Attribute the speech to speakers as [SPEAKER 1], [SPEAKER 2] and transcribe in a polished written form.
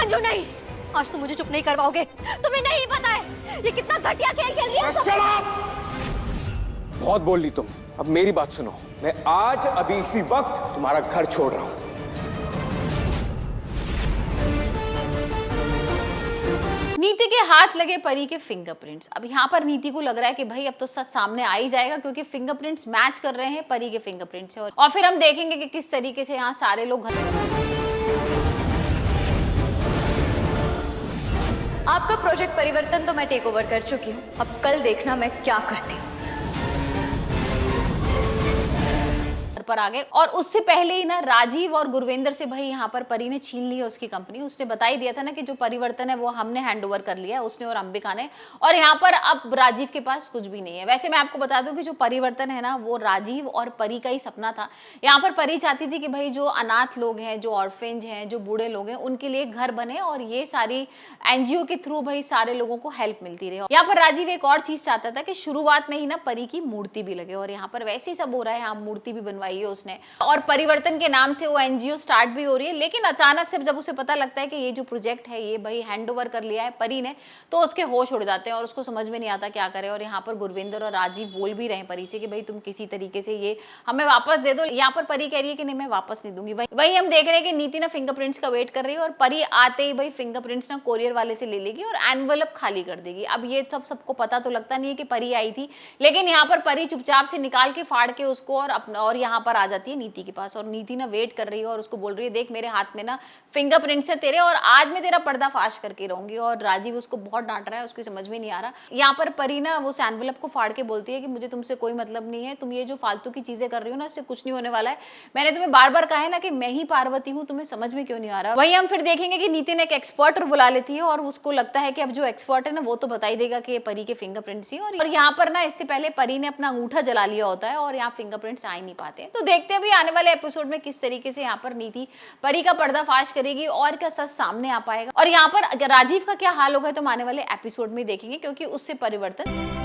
[SPEAKER 1] अंजू नहीं, आज तुम मुझे चुप नहीं करवाओगे। तुम्हें नहीं पता है ये कितना घटिया खेल खेल रही है।
[SPEAKER 2] बहुत बोल ली तुम, अब मेरी बात सुनो। मैं आज अभी इसी वक्त तुम्हारा घर छोड़ रहा हूं।
[SPEAKER 3] नीति के हाथ लगे परी के फिंगरप्रिंट्स। अब यहाँ पर नीति को लग रहा है कि भाई अब तो सच सामने आ ही जाएगा, क्योंकि फिंगरप्रिंट्स मैच कर रहे हैं परी के फिंगरप्रिंट से। और फिर हम देखेंगे कि किस तरीके से यहाँ सारे लोग
[SPEAKER 4] आपका प्रोजेक्ट परिवर्तन तो मैं टेक ओवर कर चुकी हूँ, अब कल देखना मैं क्या करती हूँ।
[SPEAKER 3] पर आ गए। और उससे पहले ही ना राजीव और गुरविंदर से भाई यहाँ पर परी ने छीन ली है उसकी कंपनी। उसने बता ही दिया था ना कि जो परिवर्तन है वो हमने हैंड ओवर कर लिया है, उसने और अंबिका ने। और यहाँ पर अब राजीव के पास कुछ भी नहीं है। वैसे मैं आपको बता दूं कि जो परिवर्तन है ना वो राजीव और परी का ही सपना था। यहाँ पर परी चाहती थी कि भाई जो अनाथ लोग हैं, जो ऑर्फेंज हैं, जो बूढ़े लोग हैं, उनके लिए घर बने और ये सारी एनजीओ के थ्रू भाई सारे लोगों को हेल्प मिलती रहे। यहाँ पर राजीव एक और चीज चाहता था कि शुरुआत में ही ना परी की मूर्ति भी लगे। और यहाँ पर वैसे ही सब हो रहा है, यहाँ मूर्ति भी बनवाई है उसने और परिवर्तन के नाम से वो एनजीओ स्टार्ट भी हो रही है। लेकिन अचानक से जब उसे पता लगता है कि ये जो प्रोजेक्ट है ये भाई हैंड ओवर कर लिया है परी ने, तो उसके होश उड़ जाते हैं और उसको समझ में नहीं आता क्या करे। और यहाँ पर गुरविंदर और राजीव बोल भी रहे हैं परी से कि भाई तुम किसी तरीके से ये हमें वापस दे दो। यहाँ पर परी कह रही है कि नहीं मैं वापस नहीं दूंगी। वही हम देख रहे हैं कि नीति ना फिंगरप्रिंट्स का वेट कर रही है और परी आते ही भाई फिंगरप्रिंट्स ना कोरियर वाले से ले लेगी और एनवेलप खाली कर देगी। अब ये सबको पता तो लगता नहीं है कि परी आई थी, लेकिन यहाँ पर परी चुपचाप से निकाल के फाड़ के उसको और यहाँ पर आ जाती है नीति के पास। और नीति ना वेट कर रही है और उसको बोल रही है देख मेरे हाथ में ना फिंगरप्रिंट्स है तेरे और आज मैं तेरा पर्दाफाश करके रहूंगी। और राजीव उसको बहुत डांट रहा है, उसकी समझ में नहीं आ रहा। यहाँ पर परी ना वो एनवेलप को फाड़ के बोलती है कि मुझे तुमसे कोई मतलब नहीं है, तुम ये जो फालतू की चीजें कर रही हो ना इससे कुछ नहीं होने वाला है। मैंने तुम्हें बार बार कहा है ना कि मैं ही पार्वती हूँ, तुम्हें समझ में क्यों नहीं आ रहा। वही हम फिर देखेंगे कि नीति ने एक एक्सपर्ट बुला लेती है और उसको लगता है कि अब जो एक्सपर्ट है ना वो तो बता ही देगा कि ये परी के फिंगरप्रिंट्स ही। और यहाँ पर ना इससे पहले परी ने अपना अंगूठा जला लिया होता है और यहाँ फिंगरप्रिंट्स आ ही नहीं पाते। तो देखते हैं भी आने वाले एपिसोड में किस तरीके से यहाँ पर नीति परी का पर्दाफाश करेगी और क्या सच सामने आ पाएगा। और यहाँ पर राजीव का क्या हाल होगा तो हम आने वाले एपिसोड में देखेंगे, क्योंकि उससे परिवर्तन